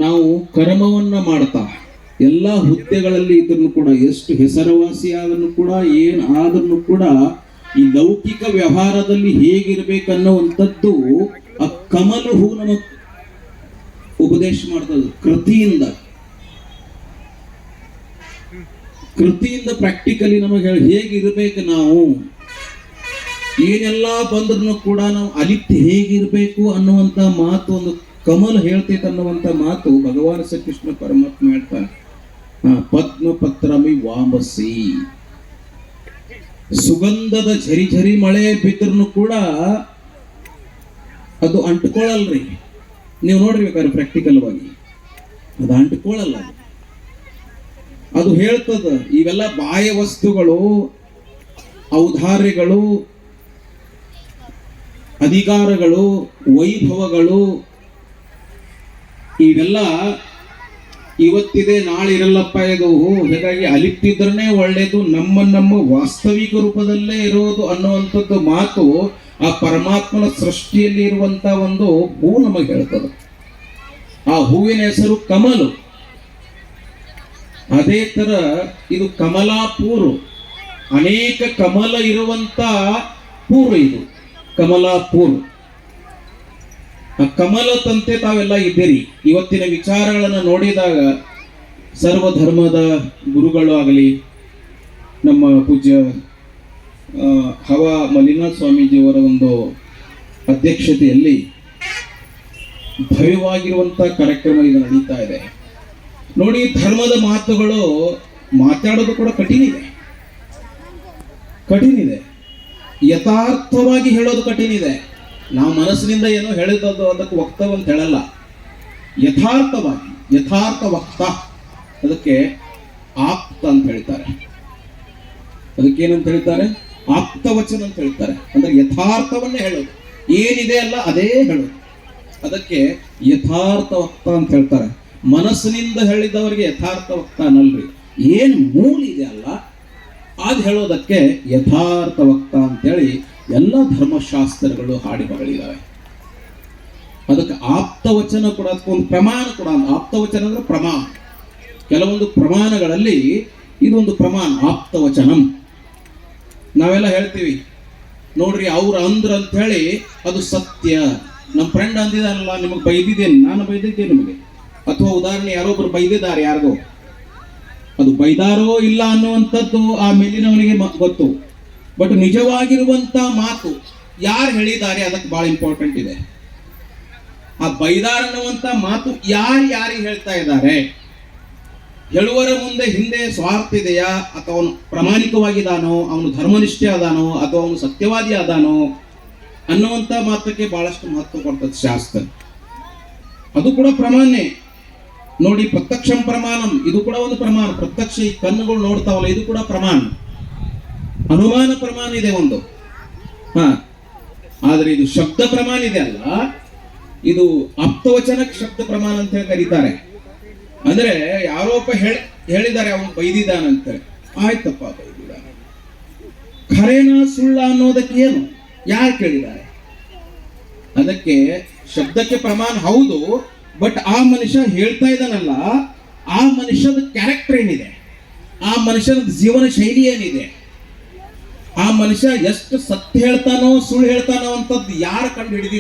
ನಾವು ಕರ್ಮವನ್ನ ಮಾಡ್ತಾ ಎಲ್ಲ ಹುದ್ದೆಗಳಲ್ಲಿ ಇದ್ರೂ ಕೂಡ, ಎಷ್ಟು ಹೆಸರುವಾಸಿ ಆದ್ರೂ ಕೂಡ, ಏನ್ ಆದ್ರೂ ಕೂಡ ಈ ಲೌಕಿಕ ವ್ಯವಹಾರದಲ್ಲಿ ಹೇಗಿರ್ಬೇಕನ್ನುವಂಥದ್ದು ಆ ಕಮಲ ಹೂ ನಮಗ್ ಉಪದೇಶ ಮಾಡ್ತದೆ. ಕೃತಿಯಿಂದ ಪ್ರಾಕ್ಟಿಕಲಿ ನಮಗೆ ಹೇಗಿರ್ಬೇಕು, ನಾವು ಏನೆಲ್ಲ ಬಂದ್ರೂ ಕೂಡ ನಾವು ಅಲಿಪ್ತಿ ಹೇಗಿರ್ಬೇಕು ಅನ್ನುವಂತ ಮಾತು ಒಂದು ಕಮಲ ಹೇಳ್ತೈತೆ ಅನ್ನುವಂತ ಮಾತು ಭಗವಾನ್ ಶ್ರೀಕೃಷ್ಣ ಪರಮಾತ್ಮ ಹೇಳ್ತಾನೆ. ಪದ್ಮ ಪತ್ರಮಿ ವಾಮಸಿ, ಸುಗಂಧದ ಝರಿ ಝರಿ ಮಳೆ ಬಿದ್ರೂ ಕೂಡ ಅದು ಅಂಟ್ಕೊಳ್ಳಲ್ರಿ. ನೀವು ನೋಡ್ಬೇಕಾದ್ರೆ ಪ್ರಾಕ್ಟಿಕಲ್ ಆಗಿ ಅದು ಅಂಟ್ಕೊಳ್ಳಲ್ಲ. ಅದು ಹೇಳ್ತದ ಇವೆಲ್ಲ ಬಾಹ್ಯ ವಸ್ತುಗಳು, ಔದಾರ್ಯಗಳು, ಅಧಿಕಾರಗಳು, ವೈಭವಗಳು ಇವೆಲ್ಲ ಇವತ್ತಿದೆ ನಾಳೆ ಇರಲ್ಲಪ್ಪ ಇದು. ಹೀಗಾಗಿ ಅಲಿಪ್ತಿದ್ರನೇ ಒಳ್ಳೇದು, ನಮ್ಮ ವಾಸ್ತವಿಕ ರೂಪದಲ್ಲೇ ಇರೋದು ಅನ್ನುವಂಥದ್ದು ಮಾತು ಆ ಪರಮಾತ್ಮನ ಸೃಷ್ಟಿಯಲ್ಲಿ ಇರುವಂತ ಒಂದು ಹೂ ನಮಗೆ ಹೇಳ್ತದೆ. ಆ ಹೂವಿನ ಹೆಸರು ಕಮಲು. ಅದೇ ತರ ಇದು ಕಮಲಾಪೂರು, ಅನೇಕ ಕಮಲ ಇರುವಂತ ಪೂರು ಇದು ಕಮಲಾಪೂರ್. ಆ ಕಮಲದಂತೆ ತಾವೆಲ್ಲ ಇದ್ದೀರಿ. ಇವತ್ತಿನ ವಿಚಾರಗಳನ್ನು ನೋಡಿದಾಗ ಸರ್ವಧರ್ಮದ ಗುರುಗಳು ಆಗಲಿ, ನಮ್ಮ ಪೂಜ್ಯ ಹವಾ ಮಲ್ಲಿನಾಥ ಸ್ವಾಮೀಜಿಯವರ ಒಂದು ಅಧ್ಯಕ್ಷತೆಯಲ್ಲಿ ಭವ್ಯವಾಗಿರುವಂತ ಕಾರ್ಯಕ್ರಮ ಇದು ನಡೀತಾ ಇದೆ. ನೋಡಿ, ಧರ್ಮದ ಮಾತುಗಳು ಮಾತಾಡೋದು ಕೂಡ ಕಠಿಣ ಇದೆ, ಯಥಾರ್ಥವಾಗಿ ಹೇಳೋದು ಕಠಿಣ ಇದೆ. ನಾವು ಮನಸ್ಸಿನಿಂದ ಏನೋ ಹೇಳಿದ್ದು ಅದಕ್ಕೆ ವಕ್ತವ್ಯ ಅಂತ ಹೇಳಲ್ಲ, ಯಥಾರ್ಥವಾಗಿ, ಯಥಾರ್ಥ ವಕ್ತ, ಅದಕ್ಕೆ ಆಪ್ತ ಅಂತ ಹೇಳ್ತಾರೆ. ಅದಕ್ಕೇನಂತ ಹೇಳ್ತಾರೆ? ಆಪ್ತ ವಚನ ಅಂತ ಹೇಳ್ತಾರೆ. ಅಂದ್ರೆ ಯಥಾರ್ಥವನ್ನೇ ಹೇಳೋದು, ಏನಿದೆ ಅಲ್ಲ ಅದೇ ಹೇಳೋದು. ಅದಕ್ಕೆ ಯಥಾರ್ಥ ವಕ್ತ ಅಂತ ಹೇಳ್ತಾರೆ. ಮನಸ್ಸಿನಿಂದ ಹೇಳಿದವರಿಗೆ ಯಥಾರ್ಥ ವಕ್ತ ಅನ್ನಲ್ರಿ, ಏನು ಮೂಲ ಇದೆ ಅಲ್ಲ ಅದು ಹೇಳೋದಕ್ಕೆ ಯಥಾರ್ಥ ವಕ್ತ ಅಂತೇಳಿ ಎಲ್ಲ ಧರ್ಮಶಾಸ್ತ್ರಗಳು ಹಾಡಿ ಬಗಳಿದಾವೆ. ಅದಕ್ಕೆ ಆಪ್ತವಚನ ಕೂಡ, ಅದಕ್ಕೊಂದು ಪ್ರಮಾಣ ಕೂಡ. ಆಪ್ತವಚನ ಅಂದ್ರೆ ಪ್ರಮಾಣ. ಕೆಲವೊಂದು ಪ್ರಮಾಣಗಳಲ್ಲಿ ಇದೊಂದು ಪ್ರಮಾಣ, ಆಪ್ತವಚನಂ. ನಾವೆಲ್ಲ ಹೇಳ್ತೀವಿ ನೋಡ್ರಿ ಅವ್ರು ಅಂದ್ರ ಅಂತ ಹೇಳಿ ಅದು ಸತ್ಯ. ನಮ್ಮ ಫ್ರೆಂಡ್ ಅಂದಿದಾರಲ್ಲ, ನಿಮಗೆ ಬೈದಿದ್ದೇನೆ, ನಾನು ಬೈದಿದ್ದೇನೆ ನಿಮಗೆ, ಅಥವಾ ಉದಾಹರಣೆ ಯಾರೊಬ್ರು ಬೈದಿದ್ದಾರೆ ಯಾರಿಗೋ, ಅದು ಬೈದಾರೋ ಇಲ್ಲ ಅನ್ನುವಂಥದ್ದು ಆ ಮೇಲಿನವನಿಗೆ ಗೊತ್ತು. ಬಟ್ ನಿಜವಾಗಿರುವಂತ ಮಾತು ಯಾರು ಹೇಳಿದ್ದಾರೆ ಅದಕ್ಕೆ ಬಹಳ ಇಂಪಾರ್ಟೆಂಟ್ ಇದೆ. ಆ ಬೈದಾರ ಅನ್ನುವಂತ ಮಾತು ಯಾರಿಗೆ ಹೇಳ್ತಾ ಇದ್ದಾರೆ, ಹೇಳುವರ ಮುಂದೆ ಹಿಂದೆ ಸ್ವಾರ್ಥ ಇದೆಯಾ, ಅಥವಾ ಅವನು ಪ್ರಾಮಾಣಿಕವಾಗಿದ್ದಾನೋ, ಅವನು ಧರ್ಮನಿಷ್ಠೆ ಅದಾನೋ, ಅಥವಾ ಅವನು ಸತ್ಯವಾದಿ ಅದಾನೋ ಅನ್ನುವಂತ ಮಾತಕ್ಕೆ ಬಹಳಷ್ಟು ಮಹತ್ವ ಕೊಡ್ತದೆ ಶಾಸ್ತ್ರ. ಅದು ಕೂಡ ಪ್ರಮಾಣ ನೋಡಿ. ಪ್ರತ್ಯಕ್ಷಂ ಪ್ರಮಾಣಂ, ಇದು ಕೂಡ ಒಂದು ಪ್ರಮಾಣ. ಪ್ರತ್ಯಕ್ಷ ಈ ಕಣ್ಣುಗಳು ನೋಡ್ತಾವಲ್ಲ, ಇದು ಕೂಡ ಪ್ರಮಾಣ. ಅನುಮಾನ ಪ್ರಮಾಣ ಇದೆ ಒಂದು, ಆದ್ರೆ ಇದು ಶಬ್ದ ಪ್ರಮಾಣ ಇದೆ ಅಲ್ಲ, ಇದು ಆಪ್ತವಚನಕ್ಕೆ ಶಬ್ದ ಪ್ರಮಾಣ ಅಂತ ಹೇಳಿ ಕರೀತಾರೆ. ಅಂದ್ರೆ ಯಾರೋಪ ಹೇಳಿದ್ದಾರೆ ಅವನು ಬೈದಿದ್ದಾನಂತೆ, ಆಯ್ತಪ್ಪ ಬೈದಿದ್ದಾನೆ, ಖರೇನ ಸುಳ್ಳ ಅನ್ನೋದಕ್ಕೆ ಏನು ಯಾರು ಕೇಳಿದ್ದಾರೆ? ಅದಕ್ಕೆ ಶಬ್ದಕ್ಕೆ ಪ್ರಮಾಣ ಹೌದು, ಬಟ್ ಆ ಮನುಷ್ಯ ಹೇಳ್ತಾ ಇದ್ದಾನಲ್ಲ, ಆ ಮನುಷ್ಯದ ಕ್ಯಾರೆಕ್ಟರ್ ಏನಿದೆ, ಆ ಮನುಷ್ಯನ ಜೀವನ ಶೈಲಿ ಏನಿದೆ, ಆ ಮನುಷ್ಯ ಎಷ್ಟು ಸತ್ಯ ಹೇಳ್ತಾನೋ ಸುಳ್ಳು ಹೇಳ್ತಾನೋ ಅಂತದ್ದು ಯಾರು ಕಂಡು ಹಿಡಿದಿದ್ದಾರೆ?